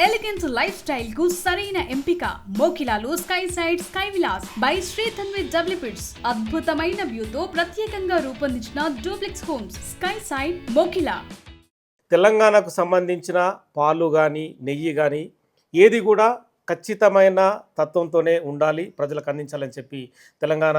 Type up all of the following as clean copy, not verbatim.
Elegance life style కు సరైన ఎంపిక మోకిలాలో sky side sky villas by Shri Dhanvi developers. అద్భుతమైన వ్యూతో ప్రత్యేకంగా రూపొందించిన duplex homes sky side Mokila. తెలంగాణకు సంబంధించిన పాలు కానీ నెయ్యి కానీ ఏది కూడా ఖచ్చితమైన తత్వంతోనే ఉండాలి, ప్రజలకు అందించాలని చెప్పి తెలంగాణ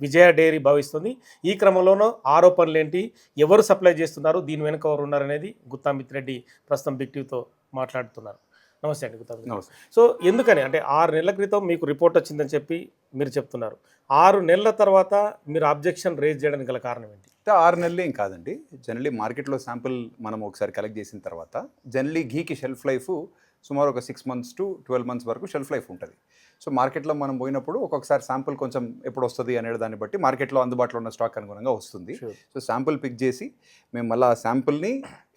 విజయ డైరీ భావిస్తుంది. ఈ క్రమంలోనూ ఆరోపణలు ఏంటి, ఎవరు సప్లై చేస్తున్నారు, దీని వెనుక ఎవరు ఉన్నారనేది గుత్తామిత్ రెడ్డి ప్రస్తుతం బిగ్ టీవీతో మాట్లాడుతున్నారు. నమస్తే అండి గుత్తామిత్. నమస్తే. సో ఎందుకని అంటే 6 నెలల క్రితం మీకు రిపోర్ట్ వచ్చిందని చెప్పి మీరు చెప్తున్నారు. 6 నెలల తర్వాత మీరు అబ్జెక్షన్ రేజ్ చేయడానికి గల కారణం ఏంటి? 6 నెలలు ఏం కాదండి. జనరలీ మార్కెట్లో శాంపుల్ మనం ఒకసారి కలెక్ట్ చేసిన తర్వాత జనరలీ ఘీకి షెల్ఫ్ లైఫ్ సుమారు ఒక 6 months to 12 months వరకు షెల్ఫ్ లైఫ్ ఉంటుంది. సో మార్కెట్లో మనం పోయినప్పుడు ఒక్కొక్కసారి శాంపుల్ కొంచెం ఎప్పుడు వస్తుంది అనే దాన్ని బట్టి మార్కెట్లో అందుబాటులో ఉన్న స్టాక్ అనుగుణంగా వస్తుంది. సో శాంపుల్ పిక్ చేసి మేము మళ్ళీ ఆ శాంపుల్ని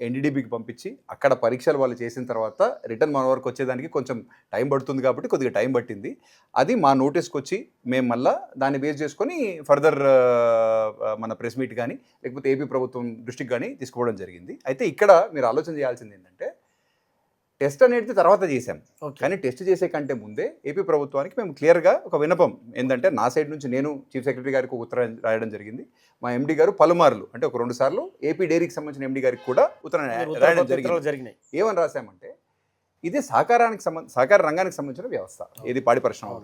ఎన్డీడీబీకి పంపించి అక్కడ పరీక్షలు వాళ్ళు చేసిన తర్వాత రిటర్న్ మన వరకు వచ్చేదానికి కొంచెం టైం పడుతుంది కాబట్టి కొద్దిగా టైం పట్టింది. అది మా నోటీస్కి వచ్చి మేము మళ్ళీ దాన్ని బేస్ చేసుకొని ఫర్దర్ మన ప్రెస్ మీట్ కానీ లేకపోతే ఏపీ ప్రభుత్వం దృష్టికి కానీ తీసుకోవడం జరిగింది. అయితే ఇక్కడ మీరు ఆలోచన చేయాల్సింది ఏంటంటే టెస్ట్ అనేది తర్వాత చేశాం, కానీ టెస్ట్ చేసే కంటే ముందే ఏపీ ప్రభుత్వానికి మేము క్లియర్గా ఒక విన్నపం ఏంటంటే నా సైడ్ నుంచి నేను చీఫ్ సెక్రటరీ గారికి ఒక ఉత్తరం రాయడం జరిగింది. మా ఎండీ గారు పలుమార్లు అంటే ఒక 2 సార్లు ఏపీ డైరీకి సంబంధించిన ఎండీ గారికి కూడా ఉత్తరం రాయడం జరిగింది. ఏమని రాశామంటే ఇది సహకార రంగానికి సంబంధించిన వ్యవస్థ, ఇది పాడి పరిశ్రమ.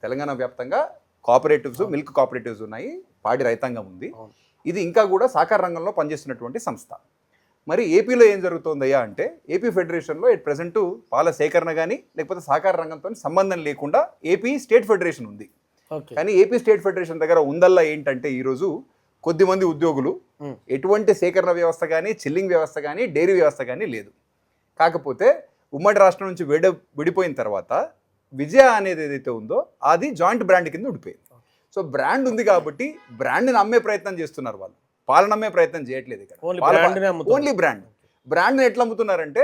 తెలంగాణ వ్యాప్తంగా కోఆపరేటివ్స్, మిల్క్ కోఆపరేటివ్స్ ఉన్నాయి, పాడి రైతాంగం ఉంది. ఇది ఇంకా కూడా సహకార రంగంలో పనిచేస్తున్నటువంటి సంస్థ. మరి ఏపీలో ఏం జరుగుతుందయ్యా అంటే ఏపీ ఫెడరేషన్లో ఎట్ ప్రెజెంట్ పాల సేకరణ కానీ లేకపోతే సహకార రంగంతో సంబంధం లేకుండా ఏపీ స్టేట్ ఫెడరేషన్ ఉంది. కానీ ఏపీ స్టేట్ ఫెడరేషన్ దగ్గర ఉందల్లా ఏంటంటే ఈరోజు కొద్దిమంది ఉద్యోగులు ఎటువంటి సేకరణ వ్యవస్థ కానీ, చిల్లింగ్ వ్యవస్థ కానీ, డైరీ వ్యవస్థ కానీ లేదు. కాకపోతే ఉమ్మడి రాష్ట్రం నుంచి విడిపోయిన తర్వాత విజయ అనేది ఏదైతే ఉందో అది జాయింట్ బ్రాండ్ కింద ఉండిపోయింది. సో బ్రాండ్ ఉంది కాబట్టి బ్రాండ్ని అమ్మే ప్రయత్నం చేస్తున్నారు వాళ్ళు, పాలన అమ్మే ప్రయత్నం చేయట్లేదు. ఇక్కడ ఓన్లీ బ్రాండ్ని ఎట్లా అమ్ముతున్నారంటే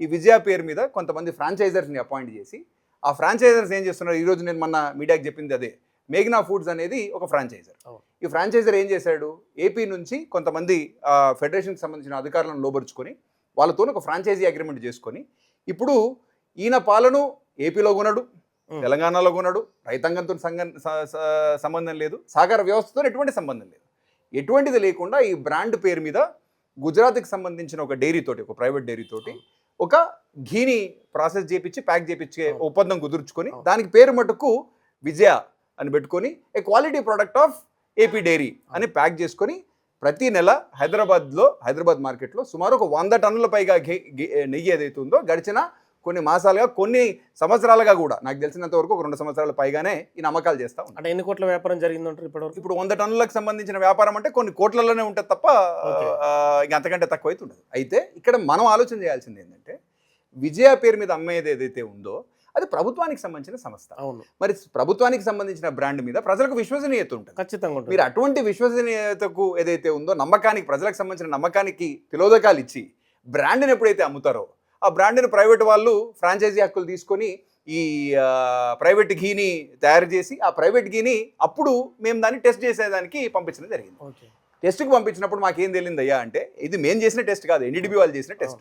ఈ విజయ పేరు మీద కొంతమంది ఫ్రాంచైజర్స్ని అపాయింట్ చేసి ఆ ఫ్రాంచైజర్స్ ఏం చేస్తున్నారు, ఈరోజు నేను మొన్న మీడియాకి చెప్పింది అదే. మేఘ్నా ఫుడ్స్ అనేది ఒక ఫ్రాంచైజర్. ఈ ఫ్రాంచైజర్ ఏం చేశాడు, ఏపీ నుంచి కొంతమంది ఫెడరేషన్కి సంబంధించిన అధికారులను లోబరుచుకొని వాళ్ళతో ఒక ఫ్రాంచైజీ అగ్రిమెంట్ చేసుకొని ఇప్పుడు ఈయన పాలను ఏపీలో కొనడు, తెలంగాణలో కొనడు, రైతాంగంతో సంబంధం లేదు, సహకార వ్యవస్థతో ఎటువంటి సంబంధం లేదు. ఎటువంటిది లేకుండా ఈ బ్రాండ్ పేరు మీద గుజరాత్కి సంబంధించిన ఒక డైరీ తోటి, ఒక ప్రైవేట్ డైరీ తోటి ఒక ఘీని ప్రాసెస్ చేపించి ప్యాక్ చేపించే ఒప్పందం కుదుర్చుకొని దానికి పేరు మటుకు విజయ అని పెట్టుకొని a quality product of AP dairy అని ప్యాక్ చేసుకొని ప్రతి నెల హైదరాబాద్ మార్కెట్లో సుమారు ఒక 100 టన్నుల పైగా నెయ్యి ఏదైతే ఉందో గడిచిన కొన్ని మాసాలుగా, కొన్ని సంవత్సరాలుగా కూడా నాకు తెలిసినంత వరకు ఒక 2 సంవత్సరాల పైగానే ఈ నమ్మకాలు చేస్తా ఉంటాం. అంటే ఎన్ని కోట్ల వ్యాపారం జరిగిందంటారు ఇప్పుడు 100 టన్నులకు సంబంధించిన వ్యాపారం అంటే కొన్ని కోట్లలోనే ఉంటుంది తప్ప ఇంక అంతకంటే తక్కువ అయితే ఉండదు. అయితే ఇక్కడ మనం ఆలోచన చేయాల్సింది ఏంటంటే విజయ పేరు మీద అమ్మేది ఏదైతే ఉందో అది ప్రభుత్వానికి సంబంధించిన సంస్థ. మరి ప్రభుత్వానికి సంబంధించిన బ్రాండ్ మీద ప్రజలకు విశ్వసనీయత ఉంటుంది. ఖచ్చితంగా మీరు అటువంటి విశ్వసనీయతకు ఏదైతే ఉందో నమ్మకానికి, ప్రజలకు సంబంధించిన నమ్మకానికి తిలోదకాలు ఇచ్చి బ్రాండ్ని ఎప్పుడైతే అమ్ముతారో ఆ బ్రాండ్ని ప్రైవేట్ వాళ్ళు ఫ్రాంచైజీ హక్కులు తీసుకొని ఈ ప్రైవేట్ ఘీని తయారు చేసి ఆ ప్రైవేట్ ఘీని అప్పుడు మేము దాన్ని టెస్ట్ చేసేదానికి పంపించడం జరిగింది. టెస్ట్కి పంపించినప్పుడు మాకేం తేలిందయ్యా అంటే ఇది మేము చేసిన టెస్ట్ కాదు, ఎన్డీడీబీ వాళ్ళు చేసిన టెస్ట్.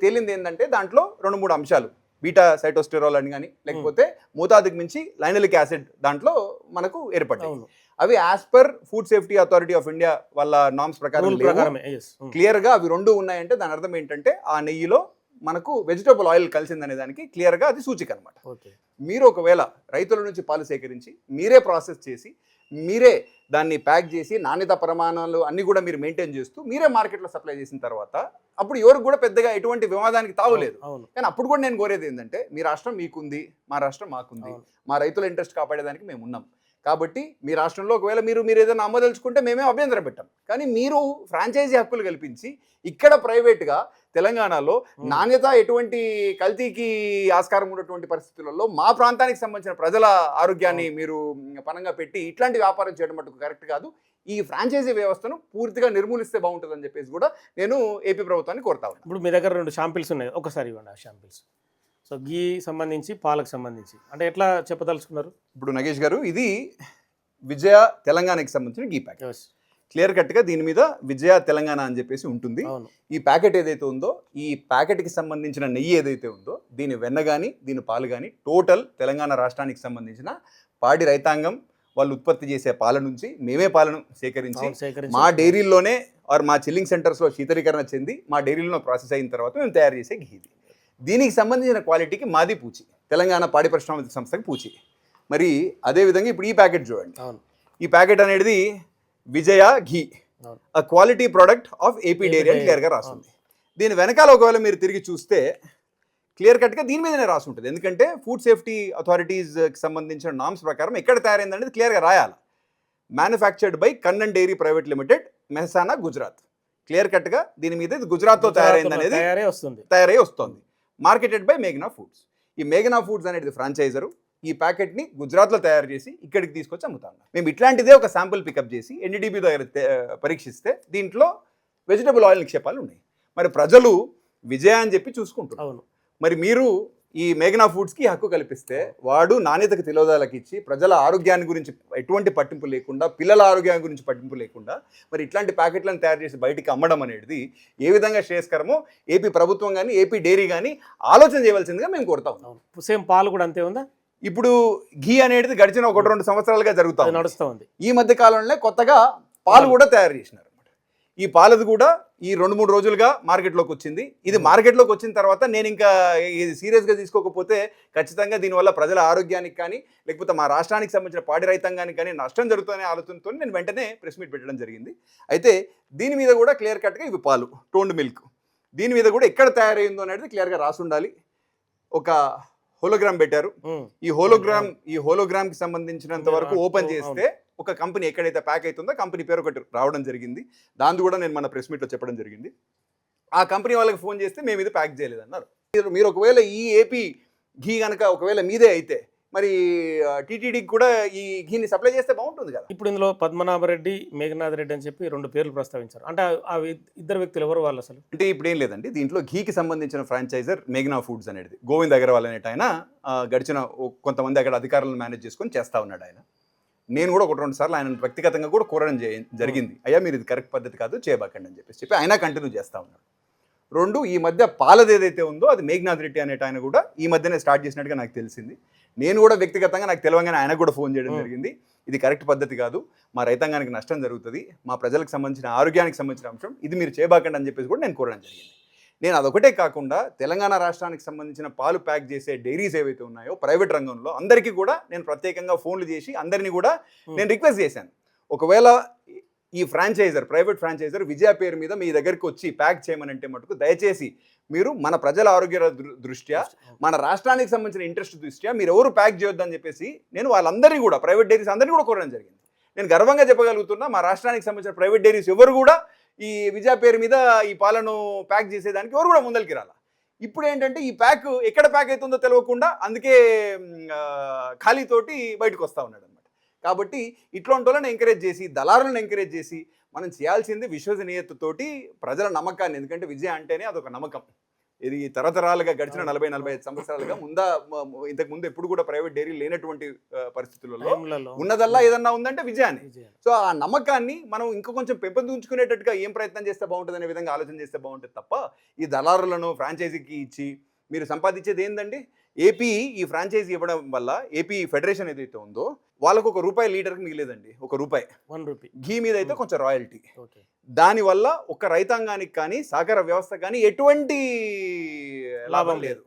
తేలింది ఏంటంటే దాంట్లో 2-3 అంశాలు, బీటా సైటోస్టెరాల్ అని కానీ లేకపోతే మోతాదుకు మించి లైనలిక్ యాసిడ్ దాంట్లో మనకు ఏర్పడ్డాయి. అవి as per food safety authority of India వాళ్ళ నామ్స్ ప్రకారం క్లియర్గా అవి 2 ఉన్నాయంటే దాని అర్థం ఏంటంటే ఆ నెయ్యిలో మనకు వెజిటబుల్ ఆయిల్ కలిసిందనే దానికి క్లియర్గా అది సూచిక అనమాట. మీరు ఒకవేళ రైతుల నుంచి పాలు సేకరించి మీరే ప్రాసెస్ చేసి మీరే దాన్ని ప్యాక్ చేసి నాణ్యత ప్రమాణాలు అన్నీ కూడా మీరు మెయింటైన్ చేస్తూ మీరే మార్కెట్లో సప్లై చేసిన తర్వాత అప్పుడు ఎవరికి కూడా పెద్దగా ఎటువంటి వివాదానికి తావులేదు. కానీ అప్పుడు కూడా నేను కోరేది ఏంటంటే మీ రాష్ట్రం మీకుంది, మా రాష్ట్రం మాకుంది, మా రైతుల ఇంట్రెస్ట్ కాపాడేదానికి మేము ఉన్నాం. కాబట్టి మీ రాష్ట్రంలో ఒకవేళ మీరు ఏదైనా అమ్మదలుచుకుంటే మేమే అభ్యంతరం పెట్టాం. కానీ మీరు ఫ్రాంచైజీ హక్కులు కల్పించి ఇక్కడ ప్రైవేట్గా తెలంగాణలో నాణ్యత ఎటువంటి కల్తీకి ఆస్కారం ఉన్నటువంటి పరిస్థితులలో మా ప్రాంతానికి సంబంధించిన ప్రజల ఆరోగ్యాన్ని మీరు పనంగా పెట్టి ఇట్లాంటి వ్యాపారం చేయడం మటుకు కరెక్ట్ కాదు. ఈ ఫ్రాంచైజీ వ్యవస్థను పూర్తిగా నిర్మూలిస్తే బాగుంటుందని చెప్పేసి కూడా నేను ఏపీ ప్రభుత్వాన్ని కోరుతా ఉన్నాను. ఇప్పుడు మీ దగ్గర 2 శాంపిల్స్ ఉన్నాయి, ఒకసారి ఇవ్వండి ఆ శాంపిల్స్. సో ఘీ సంబంధించి, పాలకు సంబంధించి అంటే ఎట్లా చెప్పదలుచుకున్నారు? ఇప్పుడు నగేష్ గారు ఇది విజయ తెలంగాణకి సంబంధించిన ఘీ ప్యాకెట్. క్లియర్ కట్గా దీని మీద విజయ తెలంగాణ అని చెప్పేసి ఉంటుంది. ఈ ప్యాకెట్ ఏదైతే ఉందో ఈ ప్యాకెట్కి సంబంధించిన నెయ్యి ఏదైతే ఉందో దీని వెన్న కానీ దీని పాలు కానీ టోటల్ తెలంగాణ రాష్ట్రానికి సంబంధించిన పాడి రైతాంగం వాళ్ళు ఉత్పత్తి చేసే పాల నుంచి మేమే పాలను సేకరించి మా డైరీల్లోనే మా చిల్లింగ్ సెంటర్స్లో శీతలీకరణ చెంది మా డైరీలో ప్రాసెస్ అయిన తర్వాత మేము తయారు చేసే ఘీ. దీనికి సంబంధించిన క్వాలిటీకి మాది పూచి, తెలంగాణ పాడి పరిశ్రమ సంస్థకి పూచి. మరి అదేవిధంగా ఇప్పుడు ఈ ప్యాకెట్ చూడండి. ఈ ప్యాకెట్ అనేది Vijaya ghee, a quality product of AP dairy అని క్లియర్గా రాస్తుంది. దీని వెనకాల ఒకవేళ మీరు తిరిగి చూస్తే క్లియర్ కట్గా దీని మీదనే రాసి ఉంటుంది. ఎందుకంటే ఫుడ్ సేఫ్టీ అథారిటీస్కి సంబంధించిన నామ్స్ ప్రకారం ఎక్కడ తయారైందనేది క్లియర్గా రాయాలి. Manufactured by Kannan dairy private limited, Mehsana, Gujarat. Clear కట్గా దీని మీద ఇది గుజరాత్తో తయారైందనేది తయారై వస్తుంది. మార్కెటెడ్ బై మేఘనా ఫుడ్స్. ఈ మేఘనా ఫుడ్స్ అనేది ఫ్రాంచైజరు ఈ ప్యాకెట్ని గుజరాత్లో తయారు చేసి ఇక్కడికి తీసుకొచ్చి అమ్ముతాం. మేము ఇట్లాంటిదే ఒక శాంపుల్ పికప్ చేసి ఎన్డీడీబీ దగ్గర పరీక్షిస్తే దీంట్లో వెజిటబుల్ ఆయిల్ నిక్షేపాలు ఉన్నాయి. మరి ప్రజలు విజయ అని చెప్పి చూసుకుంటున్నారు. మరి మీరు ఈ మేఘనా ఫుడ్స్కి హక్కు కల్పిస్తే వాడు నాణ్యతకు తిలోదాలకు ఇచ్చి ప్రజల ఆరోగ్యాన్ని గురించి ఎటువంటి పట్టింపు లేకుండా, పిల్లల ఆరోగ్యాన్ని గురించి పట్టింపు లేకుండా మరి ఇట్లాంటి ప్యాకెట్లను తయారు చేసి బయటికి అమ్మడం అనేది ఏ విధంగా శ్రేయస్కరమో ఏపీ ప్రభుత్వం కానీ ఏపీ డైరీ కానీ ఆలోచన చేయవలసిందిగా మేము కోరుతా ఉన్నాం. సేమ్ పాలు కూడా అంతే ఉందా? ఇప్పుడు ఘీ అనేది గడిచిన 1-2 సంవత్సరాలుగా నడుస్తూ ఉంది. ఈ మధ్య కాలంలో కొత్తగా పాలు కూడా తయారు చేసినారు. ఈ పాలది కూడా ఈ 2-3 రోజులుగా మార్కెట్లోకి వచ్చింది. ఇది మార్కెట్లోకి వచ్చిన తర్వాత నేను ఇంకా ఇది సీరియస్గా తీసుకోకపోతే ఖచ్చితంగా దీనివల్ల ప్రజల ఆరోగ్యానికి కానీ లేకపోతే మా రాష్ట్రానికి సంబంధించిన పాడి రైతాంగానికి కానీ నష్టం జరుగుతుందనే ఆలోచనతో నేను వెంటనే ప్రెస్ మీట్ పెట్టడం జరిగింది. అయితే దీని మీద కూడా క్లియర్ కట్గా ఇవి పాలు టోన్డ్ మిల్క్, దీని మీద కూడా ఎక్కడ తయారైందో అనేది క్లియర్గా రాసి ఉండాలి. ఒక హోలోగ్రామ్ పెట్టారు. ఈ హోలోగ్రామ్ కి సంబంధించినంత వరకు ఓపెన్ చేస్తే ఒక కంపెనీ ఎక్కడైతే ప్యాక్ అవుతుందో కంపెనీ పేరు ఒకటి రావడం జరిగింది. దాన్ని కూడా నేను మన ప్రెస్ మీట్లో చెప్పడం జరిగింది. ఆ కంపెనీ వాళ్ళకి ఫోన్ చేస్తే మేము ఇది ప్యాక్ చేయలేదన్నారు. మీరు ఒకవేళ ఈ ఏపీ ఘీ కనుక ఒకవేళ మీదే అయితే మరి టీటీడీకి కూడా ఈ ఘీని సప్లై చేస్తే బాగుంటుంది కదా. ఇప్పుడు ఇందులో పద్మనాభరెడ్డి, మేఘనాథ్ రెడ్డి అని చెప్పి 2 పేర్లు ప్రస్తావించారు. అంటే ఆ ఇద్దరు వ్యక్తులు ఎవరు వాళ్ళు అసలు? అంటే ఇప్పుడు ఏం లేదండి, దీంట్లో ఘీకి సంబంధించిన ఫ్రాంచైజర్ మేఘనా ఫుడ్స్ అనేది గోవింద్ అగర్వాల్ అనేట ఆయన గడిచిన కొంతమంది అక్కడ అధికారులను మేనేజ్ చేసుకొని చేస్తూ ఉన్నాడు. ఆయన నేను కూడా 1-2 సార్లు ఆయన వ్యక్తిగతంగా కూడా కోరడం జరిగింది. అయ్యా మీరు ఇది కరెక్ట్ పద్ధతి కాదు చేయబాకండి అని చెప్పి ఆయన కంటిన్యూ చేస్తూ ఉన్నాడు. 2 ఈ మధ్య పాలది ఏదైతే ఉందో అది మేఘనాథ్ రెడ్డి అనేట ఆయన కూడా ఈ మధ్యనే స్టార్ట్ చేసినట్టుగా నాకు తెలిసింది. నేను కూడా వ్యక్తిగతంగా నాకు తెలియగానే ఆయనకు కూడా ఫోన్ చేయడం జరిగింది. ఇది కరెక్ట్ పద్ధతి కాదు, మా రైతాంగానికి నష్టం జరుగుతుంది, మా ప్రజలకు సంబంధించిన ఆరోగ్యానికి సంబంధించిన అంశం, ఇది మీరు చేయబాకండి అని చెప్పేసి కూడా నేను కోరడం జరిగింది. నేను అదొకటే కాకుండా తెలంగాణ రాష్ట్రానికి సంబంధించిన పాలు ప్యాక్ చేసే డైరీస్ ఏవైతే ఉన్నాయో ప్రైవేట్ రంగంలో అందరికీ కూడా నేను ప్రత్యేకంగా ఫోన్లు చేసి అందరినీ కూడా నేను రిక్వెస్ట్ చేశాను. ఒకవేళ ఈ ప్రైవేట్ ఫ్రాంచైజర్ విజయ పేరు మీద మీ దగ్గరికి వచ్చి ప్యాక్ చేయమనంటే మటుకు దయచేసి మీరు మన ప్రజల ఆరోగ్య దృష్ట్యా మన రాష్ట్రానికి సంబంధించిన ఇంట్రెస్ట్ దృష్ట్యా మీరు ఎవరు ప్యాక్ చేయొద్దని చెప్పేసి నేను వాళ్ళందరినీ కూడా ప్రైవేట్ డైరీస్ అందరినీ కూడా కోరడం జరిగింది. నేను గర్వంగా చెప్పగలుగుతున్నా మా రాష్ట్రానికి సంబంధించిన ప్రైవేట్ డైరీస్ ఎవరు కూడా ఈ విజయ పేరు మీద ఈ పాలను ప్యాక్ చేసేదానికి ఎవరు కూడా ముందరికి రాలా. ఇప్పుడు ఏంటంటే ఈ ప్యాక్ ఎక్కడ ప్యాక్ అవుతుందో తెలియకుండా అందుకే ఖాళీతోటి బయటకు వస్తూ ఉన్నాడు అనమాట. కాబట్టి ఇట్లాంటి వాళ్ళని ఎంకరేజ్ చేసి దళారులను ఎంకరేజ్ చేసి మనం చేయాల్సింది విశ్వసనీయతతోటి ప్రజల నమ్మకాన్ని. ఎందుకంటే విజయ అంటేనే అదొక నమ్మకం. ఇది తరతరాలుగా గడిచిన 40-45 సంవత్సరాలుగా ఇంతకు ముందు ఎప్పుడు కూడా ప్రైవేట్ డైరీ లేనటువంటి పరిస్థితులలో ఉన్నదల్లా ఏదన్నా ఉందంటే విజయాన్ని. సో ఆ నమ్మకాన్ని మనం ఇంకా కొంచెం పెంపొందించుకునేటట్టుగా ఏం ప్రయత్నం చేస్తే బాగుంటుంది అనే విధంగా ఆలోచన చేస్తే బాగుంటుంది తప్ప ఈ దళారులను ఫ్రాంచైజీకి ఇచ్చి మీరు సంపాదించేది ఏందండి? ఏపీ ఈ ఫ్రాంచైజీ ఇవ్వడం వల్ల ఏపీ ఫెడరేషన్ ఏదైతే ఉందో వాళ్ళకు ₹1 లీటర్కి మిగిలేదండి. ₹1 ఘీ మీద అయితే కొంచెం రాయల్టీ. దానివల్ల ఒక రైతాంగానికి కానీ సహకార వ్యవస్థ కానీ ఎటువంటి లాభం లేదు.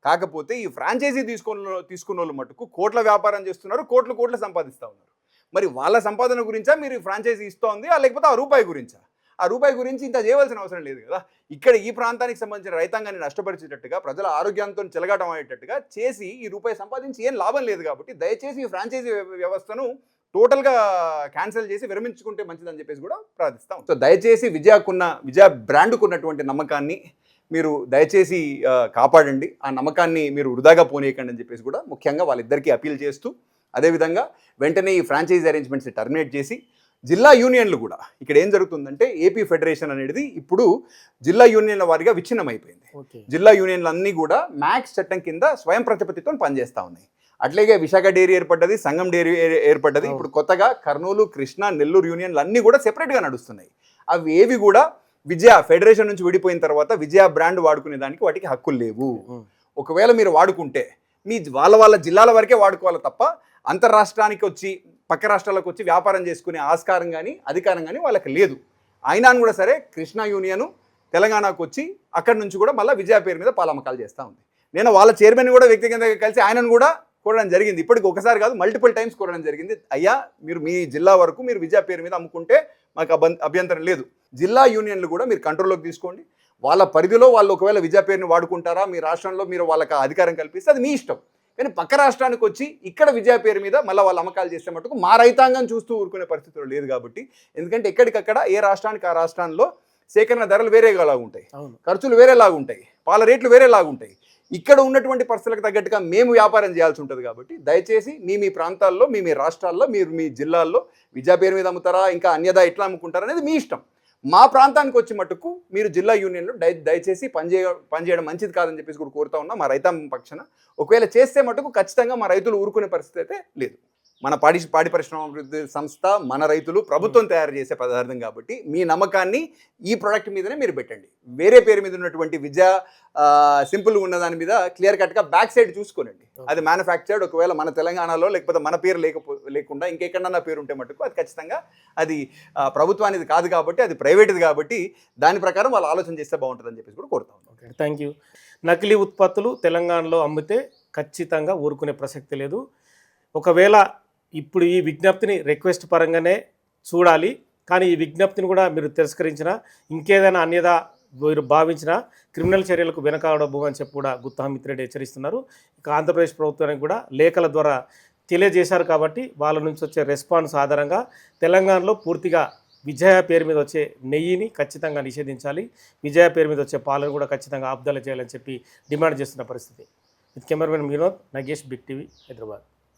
కాకపోతే ఈ ఫ్రాంచైజీ తీసుకున్న వాళ్ళు మటుకు కోట్ల వ్యాపారం చేస్తున్నారు, కోట్లు సంపాదిస్తూ ఉన్నారు. మరి వాళ్ళ సంపాదన గురించా మీరు ఫ్రాంచైజీ ఇస్తోంది లేకపోతే ఆ రూపాయి గురించా? ఆ రూపాయి గురించి ఇంత చేయవలసిన అవసరం లేదు కదా. ఇక్కడ ఈ ప్రాంతానికి సంబంధించిన రైతాంగాన్ని నష్టపరిచేటట్టుగా ప్రజల ఆరోగ్యంతో చెలగాటం అయ్యేటట్టుగా చేసి ఈ రూపాయి సంపాదించి ఏం లాభం లేదు. కాబట్టి దయచేసి ఈ ఫ్రాంచైజీ వ్యవస్థను టోటల్గా క్యాన్సిల్ చేసి విరమించుకుంటే మంచిదని చెప్పేసి కూడా ప్రార్థిస్తాం. సో దయచేసి విజయ బ్రాండ్కున్నటువంటి నమ్మకాన్ని మీరు దయచేసి కాపాడండి. ఆ నమ్మకాన్ని మీరు వృధాగా పోనీయకండి అని చెప్పేసి కూడా ముఖ్యంగా వాళ్ళిద్దరికీ అపీల్ చేస్తూ, అదేవిధంగా వెంటనే ఈ ఫ్రాంచైజీ అరేంజ్మెంట్స్ని టర్మినేట్ చేసి జిల్లా యూనియన్లు కూడా ఇక్కడ ఏం జరుగుతుందంటే ఏపీ ఫెడరేషన్ అనేది ఇప్పుడు జిల్లా యూనియన్ల వారిగా విచ్ఛిన్నమైపోయింది. జిల్లా యూనియన్లు అన్నీ కూడా మ్యాక్స్ చట్టం కింద స్వయం ప్రతిపత్తితో పనిచేస్తూ ఉన్నాయి. అట్లాగే విశాఖ డైరీ ఏర్పడ్డది, సంగం డైరీ ఏర్పడ్డది. ఇప్పుడు కొత్తగా కర్నూలు, కృష్ణా, నెల్లూరు యూనియన్లు అన్నీ కూడా సెపరేట్గా నడుస్తున్నాయి. అవి ఏవి కూడా విజయ ఫెడరేషన్ నుంచి విడిపోయిన తర్వాత విజయ బ్రాండ్ వాడుకునే దానికి వాటికి హక్కులు లేవు. ఒకవేళ మీరు వాడుకుంటే మీ వాళ్ళ జిల్లాల వరకే వాడుకోవాలి తప్ప అంతర్రాష్ట్రానికి వచ్చి పక్క రాష్ట్రాలకు వచ్చి వ్యాపారం చేసుకునే ఆస్కారం కానీ అధికారం కానీ వాళ్ళకి లేదు. అయినా కూడా సరే కృష్ణా యూనియన్ తెలంగాణకు వచ్చి అక్కడి నుంచి కూడా మళ్ళీ విజయ పేరు మీద పాలమ్మకాలు చేస్తూ ఉంది. నేను వాళ్ళ చైర్మన్ కూడా వ్యక్తిగతంగా కలిసి ఆయనను కూడా కోరడం జరిగింది. ఇప్పటికి ఒకసారి కాదు, మల్టిపుల్ టైమ్స్ కోరడం జరిగింది. అయ్యా, మీరు మీ జిల్లా వరకు మీరు విజయ పేరు మీద అమ్ముకుంటే మాకు అభ్యంతరం లేదు. జిల్లా యూనియన్లు కూడా మీరు కంట్రోల్లోకి తీసుకోండి. వాళ్ళ పరిధిలో వాళ్ళు ఒకవేళ విజయ పేరుని వాడుకుంటారా, మీ రాష్ట్రంలో మీరు వాళ్ళకి అధికారం కల్పిస్తే అది మీ ఇష్టం. కానీ పక్క రాష్ట్రానికి వచ్చి ఇక్కడ విజయ పేరు మీద మళ్ళీ వాళ్ళు అమ్మకాలు చేసే మటుకు మా రైతాంగం చూస్తూ ఊరుకునే పరిస్థితులు లేదు. కాబట్టి ఎందుకంటే ఎక్కడికక్కడ ఏ రాష్ట్రానికి ఆ రాష్ట్రాల్లో సేకరణ ధరలు వేరేలాగా ఉంటాయి, ఖర్చులు వేరేలాగా ఉంటాయి, పాల రేట్లు వేరేలాగా ఉంటాయి. ఇక్కడ ఉన్నటువంటి పరిస్థితులకు తగ్గట్టుగా మేము వ్యాపారం చేయాల్సి ఉంటుంది. కాబట్టి దయచేసి మీ ప్రాంతాల్లో మీ రాష్ట్రాల్లో మీరు మీ జిల్లాల్లో విజయ పేరు మీద అమ్ముతారా, ఇంకా అన్యదా ఎట్లా అమ్ముకుంటారా అనేది మీ ఇష్టం. మా ప్రాంతానికి వచ్చి మటుకు మీరు జిల్లా యూనియన్లో దయచేసి పనిచేయడం మంచిది కాదని చెప్పేసి కూడా కోరుతా ఉన్నా మా రైతాంగం పక్షాన. ఒకవేళ చేస్తే మటుకు ఖచ్చితంగా మా రైతులు ఊరుకునే పరిస్థితి అయితే లేదు. మన పాడి పరిశ్రమ అభివృద్ధి సంస్థ, మన రైతులు, ప్రభుత్వం తయారు చేసే పదార్థం కాబట్టి మీ నమ్మకాన్ని ఈ ప్రోడక్ట్ మీదనే మీరు పెట్టండి. వేరే పేరు మీద ఉన్నటువంటి విజయ సింపుల్గా ఉన్న దాని మీద క్లియర్ కట్గా బ్యాక్ సైడ్ చూసుకోనండి. అది మ్యానుఫ్యాక్చర్డ్ ఒకవేళ మన తెలంగాణలో లేకపోతే మన పేరు లేకుండా ఇంకెక్కడన్నా పేరు ఉంటే మటుకు అది ఖచ్చితంగా అది ప్రభుత్వానికి కాదు కాబట్టి, అది ప్రైవేట్ది కాబట్టి దాని ప్రకారం వాళ్ళు ఆలోచన చేస్తే బాగుంటుందని చెప్పేసి కూడా కోరుతాం. Okay, thank you. నకిలీ ఉత్పత్తులు తెలంగాణలో అమ్మితే ఖచ్చితంగా ఊరుకునే ప్రసక్తి లేదు. ఒకవేళ ఇప్పుడు ఈ విజ్ఞప్తిని రిక్వెస్ట్ పరంగానే చూడాలి, కానీ ఈ విజ్ఞప్తిని కూడా మీరు తిరస్కరించినా, ఇంకేదైనా అన్యదా మీరు భావించిన క్రిమినల్ చర్యలకు వెనకాడబో అని చెప్పి కూడా గుత్తా మిత్రెడ్డి హెచ్చరిస్తున్నారు. ఇక ఆంధ్రప్రదేశ్ ప్రభుత్వానికి కూడా లేఖల ద్వారా తెలియజేశారు. కాబట్టి వాళ్ళ నుంచి వచ్చే రెస్పాన్స్ ఆధారంగా తెలంగాణలో పూర్తిగా విజయ పేరు మీద వచ్చే నెయ్యిని ఖచ్చితంగా నిషేధించాలి, విజయ పేరు మీద వచ్చే పాలను కూడా ఖచ్చితంగా ఆపుదల చేయాలని చెప్పి డిమాండ్ చేస్తున్న పరిస్థితి. With cameraman Vinod, Nagesh, big TV, Hyderabad.